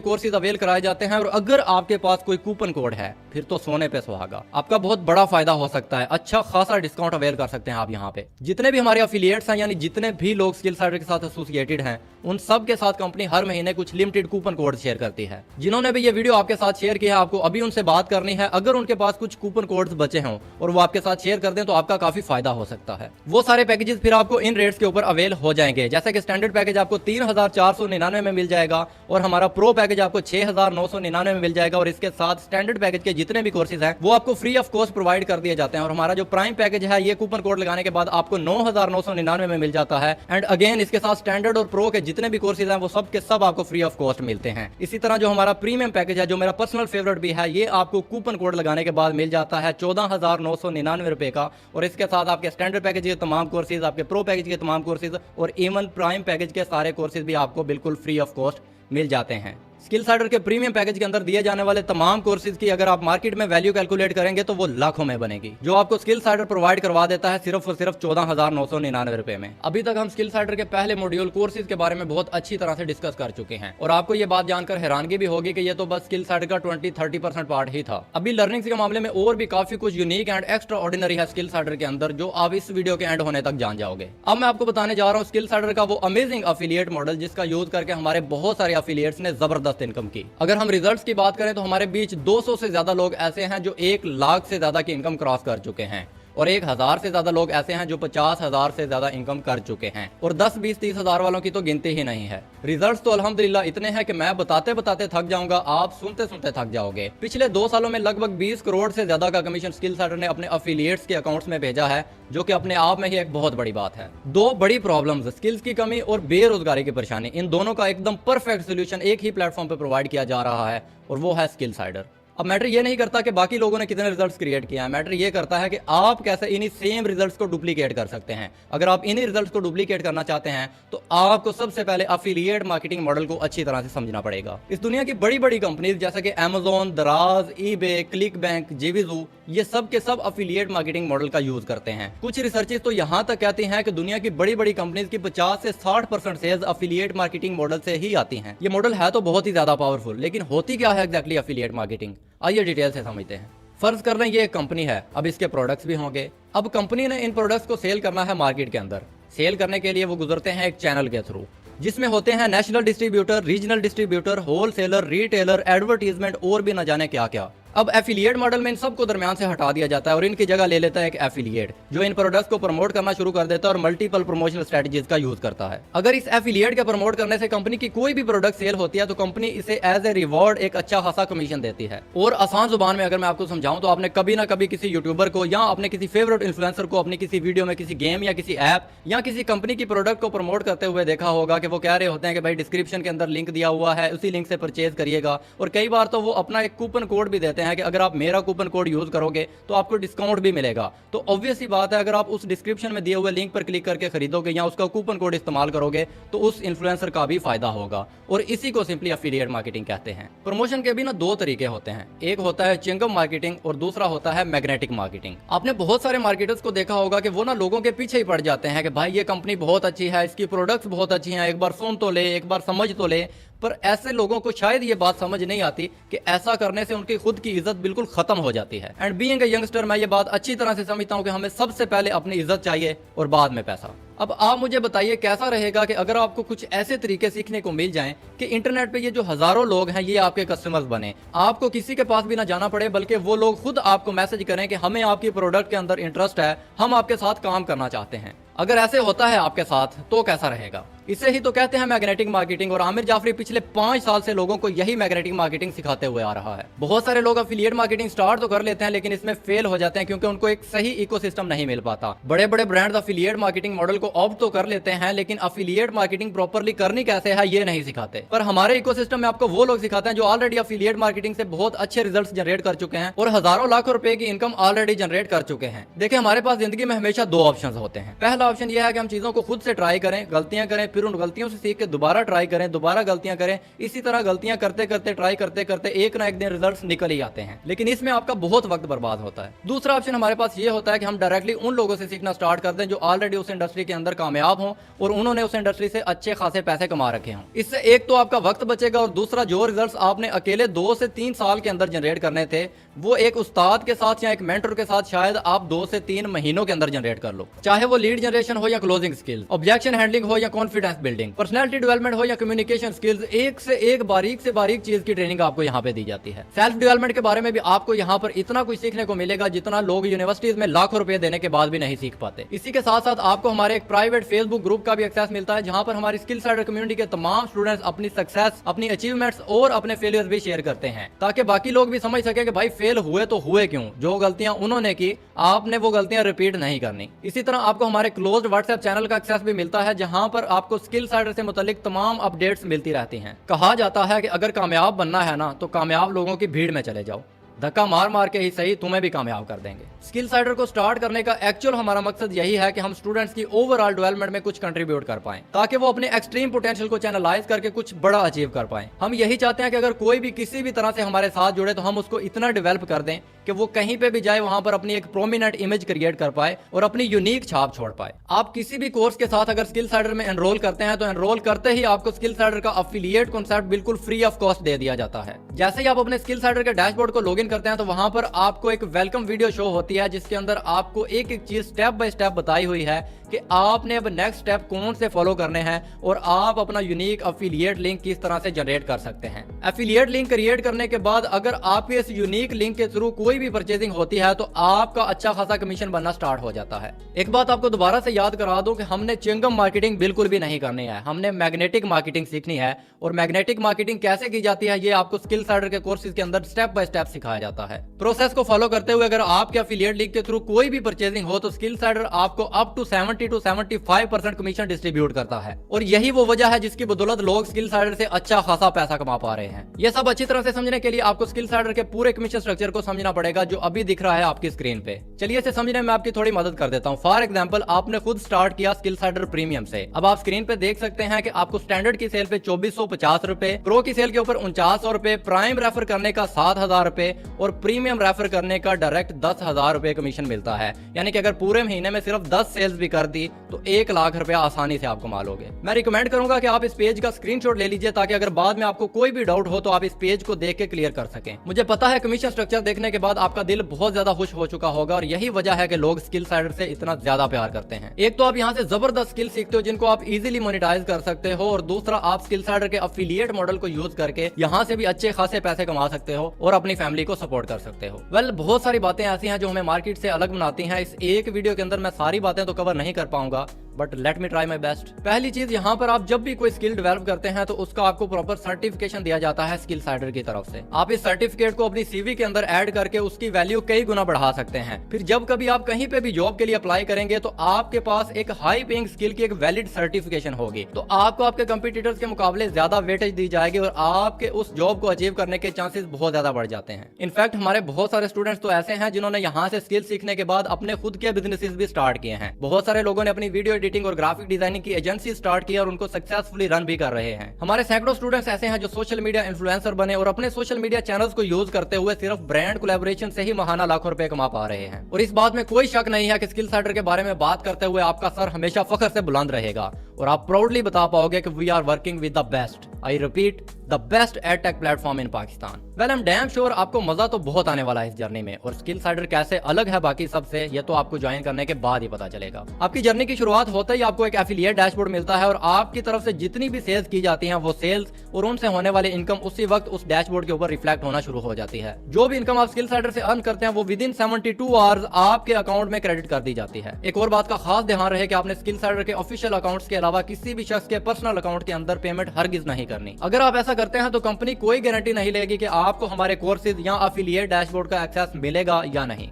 कोर्सेज अवेल कराए जाते हैं और अगर आपके पास कोई कूपन कोड है फिर तो सोने पे सुहागा, आपका बहुत बड़ा फायदा हो सकता है। अच्छा खासा डिस्काउंट अवेल कर सकते हैं आप यहाँ पे। जितने भी हमारे अफिलिएट्स हैं, यानी जितने भी लोग स्किलसाइडर के साथ एसोसिएटेड हैं, उन सब के साथ कंपनी हर महीने कुछ लिमिटेड कूपन कोड शेयर करती है। जिन्होंने भी ये वीडियो आपके साथ शेयर किया है, आपको अभी उनसे बात करनी है। अगर उनके पास कुछ कूपन कोड्स बचे हों और वो आपके साथ शेयर कर दें तो आपका काफी फायदा हो सकता है। वो सारे पैकेजेस फिर आपको इन रेट्स के ऊपर अवेल हो जाएंगे। जैसे कि स्टैंडर्ड पैकेज आपको 3,499 में मिल जाएगा और हमारा प्रो पैकेज आपको 6,999 में मिल जाएगा। और इसके साथ स्टैंडर्ड पैकेज के जितने भी कोर्सेज हैं वो आपको फ्री ऑफ कॉस्ट प्रोवाइड कर दिए जाते हैं। और हमारा जो प्राइम पैकेज है ये कूपन कोड लगाने के बाद आपको 9,999 में मिल जाता है। एंड अगेन इसके साथ स्टैंडर्ड और प्रो के जितने भी कोर्सेज हैं वो सब के सब आपको फ्री ऑफ कॉस्ट मिलते हैं। इसी तरह जो हमारा प्रीमियम पैकेज है, जो मेरा पर्सनल फेवरेट भी है, ये आपको कूपन कोड लगाने के बाद मिल जाता है 14,999 रुपए का। और इसके साथ आपके स्टैंडर्ड पैकेज के तमाम कोर्सेज, आपके प्रो पैकेज के तमाम कोर्सेज और इवन प्राइम पैकेज के सारे कोर्सेज भी आपको बिल्कुल फ्री ऑफ कॉस्ट मिल जाते हैं। स्किलसाइडर के प्रीमियम पैकेज के अंदर दिए जाने वाले तमाम कोर्सेज की अगर आप मार्केट में वैल्यू कैलकुलेट करेंगे तो वो लाखों में बनेगी, जो आपको स्किलसाइडर प्रोवाइड करवा देता है सिर्फ और सिर्फ 14,999 रुपए में। अभी तक हम स्किलसाइडर के पहले मॉड्यूल कोर्सेज के बारे में बहुत अच्छी तरह से डिस्कस कर चुके हैं और आपको ये बात जानकर हैरानगी भी होगी कि ये तो बस स्किलसाइडर का 20-30% पार्ट ही था। अभी लर्निंग के मामले में और भी काफी कुछ यूनिक एंड एक्स्ट्रा ऑर्डिनरी है स्किलसाइडर के अंदर, जो आप इस वीडियो के एंड होने तक जान जाओगे। अब मैं आपको बताने जा रहा हूँ स्किलसाइडर का वो अमेजिंग अफिलिएट मॉडल जिसका यूज करके हमारे बहुत सारे अफिलिएट्स ने जबरदस्त इनकम की। अगर हम रिजल्ट्स की बात करें तो हमारे बीच 200 से ज्यादा लोग ऐसे हैं जो 1 लाख से ज्यादा की इनकम क्रॉस कर चुके हैं। और 1000 से ज्यादा लोग ऐसे हैं जो 50,000 से ज्यादा इनकम कर चुके हैं, और 10, 20, 30 हजार वालों की तो गिनती ही नहीं है। रिजल्ट्स तो अल्हम्दुलिल्लाह इतने हैं कि मैं बताते बताते थक जाऊंगा, आप सुनते सुनते थक जाओगे। पिछले 2 सालों में लगभग 20 करोड़ से ज्यादा का कमीशन स्किलसाइडर ने अपने एफिलिएट्स के अकाउंट्स में भेजा है, जो कि अपने आप में ही एक बहुत बड़ी बात है। 2 बड़ी प्रॉब्लम्स, स्किल्स की कमी और बेरोजगारी की परेशानी, इन दोनों का एकदम परफेक्ट सोल्यूशन एक ही प्लेटफॉर्म पर प्रोवाइड किया जा रहा है, और वो है स्किलसाइडर। अब मैटर ये नहीं करता कि बाकी लोगों ने कितने रिजल्ट्स क्रिएट किए हैं, मैटर ये करता है कि आप कैसे इन्हीं सेम रिजल्ट्स को डुप्लीकेट कर सकते हैं। अगर आप इन्हीं रिजल्ट्स को डुप्लीकेट करना चाहते हैं तो आपको सबसे पहले एफिलिएट मार्केटिंग मॉडल को अच्छी तरह से समझना पड़ेगा। इस दुनिया की बड़ी बड़ी कंपनीज जैसे कि अमेज़न, दराज, ईबे, क्लिक बैंक, जेवीजू, ये सब के सब एफिलिएट मार्केटिंग मॉडल का यूज करते हैं। कुछ रिसर्चेस तो यहाँ तक कहती हैं कि दुनिया की बड़ी बड़ी कंपनीज की 50 से 60% सेल्स एफिलिएट मार्केटिंग मॉडल से ही आती हैं। ये मॉडल है तो बहुत ही ज्यादा पावरफुल, लेकिन होती क्या है एग्जैक्टली एफिलिएट मार्केटिंग, आइए डिटेल से समझते हैं। फर्ज कर लें ये एक कंपनी है, अब इसके प्रोडक्ट्स भी होंगे। अब कंपनी ने इन प्रोडक्ट्स को सेल करना है मार्केट के अंदर। सेल करने के लिए वो गुजरते हैं एक चैनल के थ्रू, जिसमें होते हैं national distributor, regional distributor, wholesaler, retailer, advertisement और भी न जाने क्या क्या। अब एफिलिएट मॉडल में इन सबको दरमियान से हटा दिया जाता है और इनकी जगह ले लेता है एक एफिलिएट, जो इन प्रोडक्ट्स को प्रमोट करना शुरू कर देता है और मल्टीपल प्रमोशनल स्ट्रेटजीज का यूज करता है। अगर इस एफिलिएट के प्रमोट करने से कंपनी की कोई भी प्रोडक्ट सेल होती है तो कंपनी इसे एज ए रिवॉर्ड एक अच्छा खासा कमीशन देती है। और आसान जुबान में अगर मैं आपको समझाऊं तो आपने कभी ना कभी किसी यूट्यूबर को या अपने किसी फेवरेट इन्फ्लुएंसर को अपनी किसी वीडियो में किसी गेम या किसी ऐप या किसी कंपनी की प्रोडक्ट को प्रमोट करते हुए देखा होगा कि वो कह रहे होते हैं कि भाई डिस्क्रिप्शन के अंदर लिंक दिया हुआ है, उसी लिंक से परचेज करिएगा। और कई बार तो वो अपना एक कूपन कोड भी देते हैं कि अगर आप मेरा कूपन कोड यूज करोगे तो आपको डिस्काउंट भी मिलेगा। तो ऑब्वियस सी बात है, अगर आप उस डिस्क्रिप्शन में दिए हुए लिंक पर क्लिक करके खरीदोगे या उसका कूपन कोड इस्तेमाल करोगे तो उस इन्फ्लुएंसर का भी फायदा होगा। और इसी को सिंपली एफिलिएट मार्केटिंग कहते हैं। प्रमोशन के भी ना 2 तरीके होते हैं, एक होता है चिंगम मार्केटिंग और दूसरा होता है मैग्नेटिक मार्केटिंग। आपने बहुत सारे मार्केटर्स को देखा होगा कि वो ना लोगों के पीछे ही पड़ जाते हैं कि भाई ये कंपनी बहुत अच्छी है, इसकी प्रोडक्ट्स बहुत अच्छी हैं, एक बार सुन तो ले, एक बार समझ तो ले। पर ऐसे लोगों को शायद ये बात समझ नहीं आती कि ऐसा करने से उनकी खुद की इज्जत बिल्कुल खत्म हो जाती है। एंड बीइंग अ यंगस्टर मैं ये बात अच्छी तरह से समझता हूँ कि हमें सबसे पहले अपनी इज्जत चाहिए और बाद में पैसा। अब आप मुझे बताइए कैसा रहेगा कि अगर आपको कुछ ऐसे तरीके सीखने को मिल जाएं कि इंटरनेट पे ये जो हजारों लोग हैं ये आपके कस्टमर्स बने, आपको किसी के पास भी ना जाना पड़े, बल्कि वो लोग खुद आपको मैसेज करें कि हमें आपकी प्रोडक्ट के अंदर इंटरेस्ट है, हम आपके साथ काम करना चाहते हैं। अगर ऐसे होता है आपके साथ तो कैसा रहेगा? इसे ही तो कहते हैं मैग्नेटिक मार्केटिंग। और आमिर जाफरी पिछले 5 साल से लोगों को यही मैग्नेटिक मार्केटिंग सिखाते हुए आ रहा है। बहुत सारे लोग एफिलिएट मार्केटिंग स्टार्ट तो कर लेते हैं लेकिन इसमें फेल हो जाते हैं क्योंकि उनको एक सही इकोसिस्टम नहीं मिल पाता। बड़े बड़े ब्रांड्स एफिलिएट मार्केटिंग मॉडल को ऑप्ट तो कर लेते हैं लेकिन एफिलिएट मार्केटिंग प्रॉपर्ली करनी कैसे है ये नहीं सिखाते। पर हमारे इकोसिस्टम में आपको वो लोग सिखाते हैं जो ऑलरेडी एफिलिएट मार्केटिंग से बहुत अच्छे रिजल्ट्स जनरेट कर चुके हैं और हजारों लाखों रुपए की इनकम ऑलरेडी जनरेट कर चुके हैं। देखिए हमारे पास जिंदगी में हमेशा 2 ऑप्शन होते हैं। पहला ऑप्शन यह है कि हम चीजों को खुद से ट्राई करें, गलतियां करें, फिर उन गलतियों से सीख के दोबारा ट्राई करें, दोबारा गलतियां करें, इसी तरह गलतियां करते करते ट्राई करते करते एक ना एक दिन रिजल्ट्स निकल ही आते हैं। लेकिन इसमें आपका बहुत वक्त बर्बाद होता है। दूसरा ऑप्शन हमारे पास ये होता है कि हम डायरेक्टली उन लोगों से सीखना स्टार्ट कर दें जो ऑलरेडी उस इंडस्ट्री के अंदर कामयाब हों और उन्होंने उस इंडस्ट्री से अच्छे खासे पैसे कमा रखे हों। इससे एक तो आपका वक्त बचेगा और दूसरा जो रिजल्ट्स आपने अकेले 2 से 3 साल के अंदर जनरेट करने थे वो एक उस्ताद के साथ या एक मेंटर के साथ शायद आप 2 से 3 महीनों के अंदर जनरेट कर लो। चाहे वो लीड जनरेशन हो या क्लोजिंग स्किल, ऑब्जेक्शन हैंडलिंग हो या कॉन्फिडेंस बिल्डिंग, पर्सनैलिटी डेवलपमेंट हो या कम्युनिकेशन स्किल्स, एक से एक बारीक चीज की ट्रेनिंग आपको यहाँ पे दी जाती है। सेल्फ डेवलपमेंट के बारे में भी आपको यहाँ पर इतना कुछ सीखने को मिलेगा जितना लोग यूनिवर्सिटीज में लाखों रुपए देने के बाद भी नहीं सीख पाते। इसी के साथ साथ आपको हमारे एक प्राइवेट फेसबुक ग्रुप का भी एक्सेस मिलता है जहाँ पर हमारी स्किलसाइडर कम्युनिटी के तमाम स्टूडेंट्स अपनी सक्सेस, अपनी अचीवमेंट्स और अपने फेलियर्स भी शेयर करते हैं ताकि बाकी लोग भी समझ सके कि भाई फेल हुए तो हुए क्यों, जो गलतियां उन्होंने की आपने वो गलतियां रिपीट नहीं करनी। इसी तरह आपको हमारे क्लोज्ड व्हाट्सएप चैनल का एक्सेस भी मिलता है जहां पर आपको स्किलसाइडर से मुतालिक तमाम अपडेट्स मिलती रहती हैं। कहा जाता है कि अगर कामयाब बनना है ना तो कामयाब लोगों की भीड़ में चले जाओ, धक्का मार मार के ही सही तुम्हें भी कामयाब कर देंगे। स्किलसाइडर को स्टार्ट करने का एक्चुअल हमारा मकसद यही है कि हम स्टूडेंट्स की ओवरऑल डेवलपमेंट में कुछ कंट्रीब्यूट कर पाएं ताकि वो अपने एक्सट्रीम पोटेंशियल को चैनलाइज करके कुछ बड़ा अचीव कर पाएं। हम यही चाहते हैं कि अगर कोई भी किसी भी तरह से हमारे साथ जुड़े तो हम उसको इतना डेवलप कर दें कि वो कहीं पे भी जाए वहां पर अपनी एक प्रोमिनेंट इमेज क्रिएट कर पाए और अपनी यूनिक छाप छोड़ पाए। आप किसी भी कोर्स के साथ अगर स्किलसाइडर में एनरोल करते हैं तो एनरोल करते ही आपको स्किलसाइडर का एफिलिएट कॉन्सेप्ट बिल्कुल फ्री ऑफ कॉस्ट दे दिया जाता है। जैसे ही आप अपने स्किलसाइडर के डैशबोर्ड को लॉगिन करते हैं तो वहां पर आपको एक वेलकम वीडियो शो होती है जिसके अंदर आपको एक एक चीज स्टेप बाय स्टेप बताई हुई है कि आपने अब नेक्स्ट स्टेप कौन से फॉलो करने हैं और आप अपना यूनिक एफिलिएट लिंक किस तरह से जनरेट कर सकते हैं। एफिलिएट लिंक क्रिएट करने के बाद अगर आपके इस यूनिक लिंक के थ्रू कोई भी परचेजिंग होती है तो आपका अच्छा खासा कमीशन बनना स्टार्ट हो जाता है। एक बात आपको दोबारा से याद करा दूं कि हमने च्युइंगम मार्केटिंग बिल्कुल भी नहीं करनी है, हमने मैग्नेटिक मार्केटिंग सीखनी है। और मैग्नेटिक मार्केटिंग कैसे की जाती है ये आपको स्किल साइडर के कोर्सेज के अंदर स्टेप बाय स्टेप सिखाया जाता है। प्रोसेस को फॉलो करते हुए अगर आपके एफिलिएट लिंक के थ्रू कोई भी परचेजिंग हो तो स्किल साइडर आपको up to 70 to 75% commission distribute करता है। और यही वो वजह है जिसकी बदौलत लोग स्किल साइडर से अच्छा खासा पैसा कमा पा रहे हैं। ये सब अच्छी तरह से समझने के लिए आपको स्किल साइडर के पूरे कमीशन स्ट्रक्चर को समझना पड़ेगा जो अभी दिख रहा है आपकी स्क्रीन पे। चलिए इसे समझने में आपकी थोड़ी मदद कर देता हूँ। फॉर एग्जांपल आपने खुद स्टार्ट किया स्किल साइडर प्रीमियम से। अब आप स्क्रीन पे देख सकते हैं कि आपको स्टैंडर्ड की सेल पे 2450 रुपए, प्रो की सेल के ऊपर 4900 रुपए, प्राइम रेफर करने का 7000 रुपए और प्रीमियम रेफर करने का डायरेक्ट 10,000 रुपए कमीशन मिलता है। यानी कि अगर पूरे महीने में सिर्फ 10 सेल्स भी कर दी तो 1 लाख रुपया आसानी से आप कमा लोगे। मैं रिकमेंड करूंगा कि आप इस पेज का स्क्रीनशॉट ले लीजिए ताकि अगर बाद में आपको कोई भी डाउट हो तो आप इस पेज को देख के क्लियर कर सकें। मुझे पता है कमीशन स्ट्रक्चर देखने के बाद आपका दिल बहुत ज्यादा खुश हो चुका होगा और यही वजह है कि लोग स्किल साइडर से इतना ज्यादा प्यार करते हैं। एक तो आप यहाँ से जबरदस्त स्किल सीखते हो जिनको आप इजीली मोनेटाइज कर सकते हो और दूसरा आप स्किल साइडर के एफिलिएट मॉडल को यूज करके यहाँ से भी अच्छे खासे पैसे कमा सकते हो और अपनी फैमिली को सपोर्ट कर सकते हो। वेल बहुत सारी बातें ऐसी हैं जो हमें मार्केट से अलग बनाती हैं। इस एक वीडियो के अंदर मैं सारी बातें तो कवर नहीं कर पाऊंगा but let me try my best. पहली चीज यहाँ पर आप जब भी कोई स्किल डेवलप करते हैं तो उसका आपको प्रॉपर सर्टिफिकेशन दिया जाता है स्किल साइडर की तरफ से। आप इस सर्टिफिकेट को अपनी सीवी के अंदर ऐड करके उसकी वैल्यू कई गुना बढ़ा सकते हैं। फिर जब कभी आप कहीं पे भी जॉब के लिए अप्लाई करेंगे तो आपके पास एक हाई पेइंग स्किल की एक वैलिड सर्टिफिकेशन होगी तो आपको आपके कंपटीटर्स के मुकाबले ज्यादा वेटेज दी जाएगी और आपके उस जॉब को अचीव करने के चांसेस बहुत ज्यादा बढ़ जाते हैं। इनफैक्ट हमारे बहुत सारे स्टूडेंट्स तो ऐसे हैं जिन्होंने यहाँ से स्किल सीखने के बाद अपने खुद के बिजनेसेस भी स्टार्ट किए हैं। बहुत सारे लोगों ने अपनी वीडियो एडिटिंग और ग्राफिक डिजाइनिंग की एजेंसी स्टार्ट की और उनको सक्सेसफुली रन भी कर रहे हैं। हमारे सैकड़ों स्टूडेंट्स ऐसे हैं जो सोशल मीडिया इन्फ्लुएंसर बने और अपने सोशल मीडिया चैनल्स को यूज करते हुए सिर्फ ब्रांड कोलैबोरेशन से ही महाना लाखों रुपए कमा पा रहे हैं। और इस बात में कोई शक नहीं है कि स्किल साइडर के बारे में बात करते हुए आपका सर हमेशा फख्र से बुलंद रहेगा और आप प्राउडली बता पाओगे कि we are working with the best, I repeat, the best edtech platform in Pakistan. Well I am damn sure आपको मजा तो बहुत आने वाला है इस जर्नी में और स्किल साइडर कैसे अलग है बाकी सबसे ये तो आपको ज्वाइन करने के बाद ही पता चलेगा। आपकी जर्नी की शुरुआत होते ही आपको एक एफिलिएट डैशबोर्ड मिलता है और आपकी तरफ से जितनी भी सेल्स की जाती हैं वो सेल्स और उनसे होने वाले इनकम उसी वक्त उस डैशबोर्ड के ऊपर रिफ्लेक्ट होना शुरू हो जाती है। जो भी इनकम आप स्किल साइडर से अर्न करते हैं वो विद इन 72 आवर्स आपके अकाउंट में क्रेडिट कर दी जाती है। एक और बात का खास ध्यान रहे कि आपने स्किल साइडर के ऑफिशियल अकाउंट्स के अलावा किसी भी शख्स के पर्सनल अकाउंट के अंदर पेमेंट हरगिज नहीं करनी। अगर आप ऐसा करते हैं तो कंपनी कोई गारंटी नहीं लेगी कि आपको हमारे कोर्सेज या एफिलिएट डैशबोर्ड का एक्सेस मिलेगा या नहीं।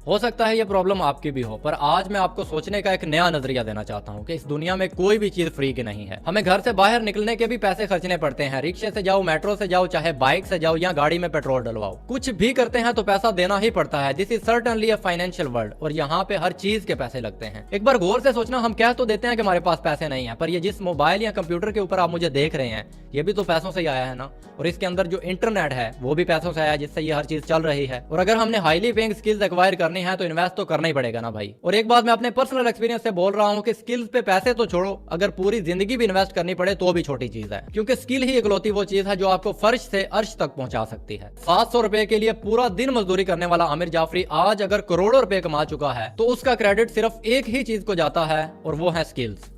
हो सकता है ये प्रॉब्लम आपकी भी हो पर आज मैं आपको सोचने का एक नया नजरिया देना चाहता हूँ कि इस दुनिया में कोई भी चीज फ्री की नहीं है। हमें घर से बाहर निकलने के भी पैसे खर्चने पड़ते हैं। रिक्शे से जाओ, मेट्रो से जाओ, चाहे बाइक से जाओ या गाड़ी में पेट्रोल डलवाओ, कुछ भी करते हैं तो पैसा देना ही पड़ता है। This is certainly a financial world और यहाँ पे हर चीज के पैसे लगते हैं। एक बार गौर से सोचना, हम कह तो देते हैं कि हमारे पास पैसे नहीं है पर ये जिस मोबाइल या कंप्यूटर के ऊपर आप मुझे देख रहे हैं ये भी तो पैसों से ही आया है ना। और इसके अंदर जो इंटरनेट है वो भी पैसों से आया जिससे ये हर चीज चल रही है। और अगर हमने हाईली पेइंग स्किल्स एक्वायर करनी है तो इन्वेस्ट तो करना ही पड़ेगा ना भाई। और एक बात मैं अपने पर्सनल एक्सपीरियंस से बोल रहा हूँ कि स्किल्स पे पैसे तो छोड़ो, अगर पूरी जिंदगी भी इन्वेस्ट करनी पड़े तो भी छोटी चीज है क्योंकि स्किल ही इकलौती वो चीज है जो आपको फर्श से अर्श तक पहुंचा सकती है। 700 रुपए के लिए पूरा दिन मजदूरी करने वाला आमिर जाफरी आज अगर करोड़ों रुपए कमा चुका है तो उसका क्रेडिट सिर्फ एक ही चीज को जाता है और वो है स्किल्स।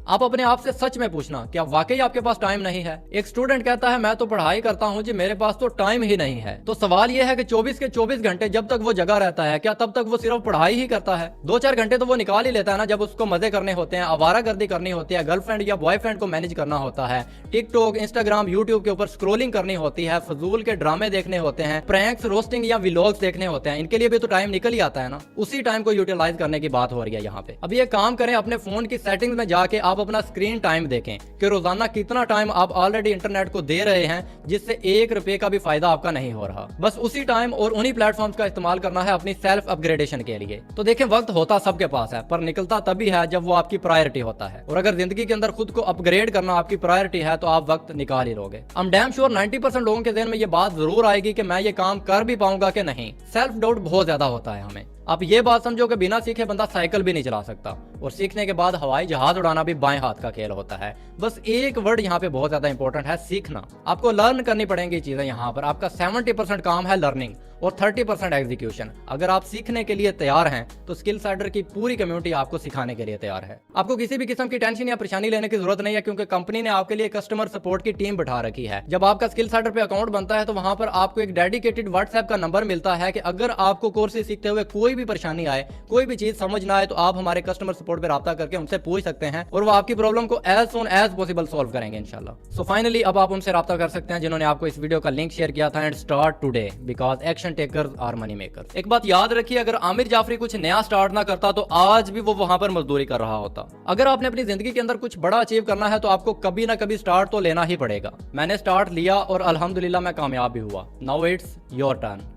आप अपने आप से सच में पूछना, क्या वाकई आपके पास टाइम नहीं है? एक स्टूडेंट कहता है मैं तो पढ़ाई करता हूं जी, मेरे पास तो टाइम ही नहीं है। तो सवाल यह है कि 24 के 24 घंटे जब तक वो जगह रहता है क्या तब तक वो सिर्फ पढ़ाई ही करता है? 2-4 घंटे तो वो निकाल ही लेता है ना जब उसको मजे करने होते हैं, आवारागर्दी करनी होती है, गर्लफ्रेंड या बॉयफ्रेंड को मैनेज करना होता है, टिकटॉक, इंस्टाग्राम, यूट्यूब के ऊपर स्क्रोलिंग करनी होती है, फजूल के ड्रामे देखने होते हैं, प्रैंक्स, रोस्टिंग या व्लॉग्स देखने होते हैं। इनके लिए भी तो टाइम निकल ही आता है ना। उसी टाइम को यूटिलाइज करने की बात हो रही है यहाँ पे। अब ये काम करें, अपने फोन की सेटिंग्स में जाके आप अपना स्क्रीन टाइम देखें कि रोजाना कितना टाइम आप ऑलरेडी इंटरनेट को दे रहे हैं जिससे 1 रुपए का भी फायदा आपका नहीं हो रहा। बस उसी टाइम और उन्हीं प्लेटफॉर्म्स का इस्तेमाल करना है अपनी सेल्फ अपग्रेडेशन के लिए। तो देखें, वक्त होता सबके पास है पर निकलता तभी है जब वो आपकी प्रायोरिटी होता है। और अगर जिंदगी के अंदर खुद को अपग्रेड करना आपकी प्रायोरिटी है तो आप वक्त निकाल ही लोगे। आई एम डैम श्योर 90% लोगों के ज़हन में ये बात जरूर आएगी कि मैं ये काम कर भी पाऊंगा कि नहीं। सेल्फ डाउट बहुत ज्यादा होता है हमें। आप ये बात समझो कि बिना सीखे बंदा साइकिल भी नहीं चला सकता और सीखने के बाद हवाई जहाज उड़ाना भी बाएं हाथ का खेल होता है। बस एक वर्ड यहाँ पे बहुत ज्यादा इंपॉर्टेंट है, सीखना। आपको लर्न करनी पड़ेंगी चीजें। यहाँ पर आपका 70% काम है लर्निंग और 30% एग्जीक्यूशन। अगर आप सीखने के लिए तैयार हैं तो स्किल साइडर की पूरी कम्युनिटी आपको सिखाने के लिए तैयार है। आपको किसी भी किस्म की टेंशन या परेशानी लेने की जरूरत नहीं है, क्योंकि कंपनी ने आपके लिए कस्टमर सपोर्ट की टीम बिठा रखी है। जब आपका स्किल साइडर पे अकाउंट बनता है तो वहां पर आपको एक डेडिकेटेड व्हाट्सएप का नंबर मिलता है कि अगर आपको कोर्सेज सीखते हुए कोई भी परेशानी आए, कोई भी चीज समझ ना आए, तो आप हमारे कस्टमर सपोर्ट पे राब्ता करके उनसे पूछ सकते हैं और वो आपकी प्रॉब्लम को as soon as possible solve करेंगे इंशाल्लाह। सो फाइनली अब आप उनसे राब्ता कर सकते हैं जिन्होंने आपको इस वीडियो का लिंक शेयर किया था। And start today because action takers are money makers. एक बात याद रखिए, अगर आमिर जाफरी कुछ नया स्टार्ट ना करता तो आज भी वो वहां पर मजदूरी कर रहा होता। अगर आपने अपनी जिंदगी के अंदर कुछ बड़ा अचीव करना है तो आपको कभी ना कभी स्टार्ट तो लेना ही पड़ेगा। मैंने स्टार्ट लिया और अल्हम्दुलिल्लाह मैं कामयाब भी हुआ। Now it's your turn.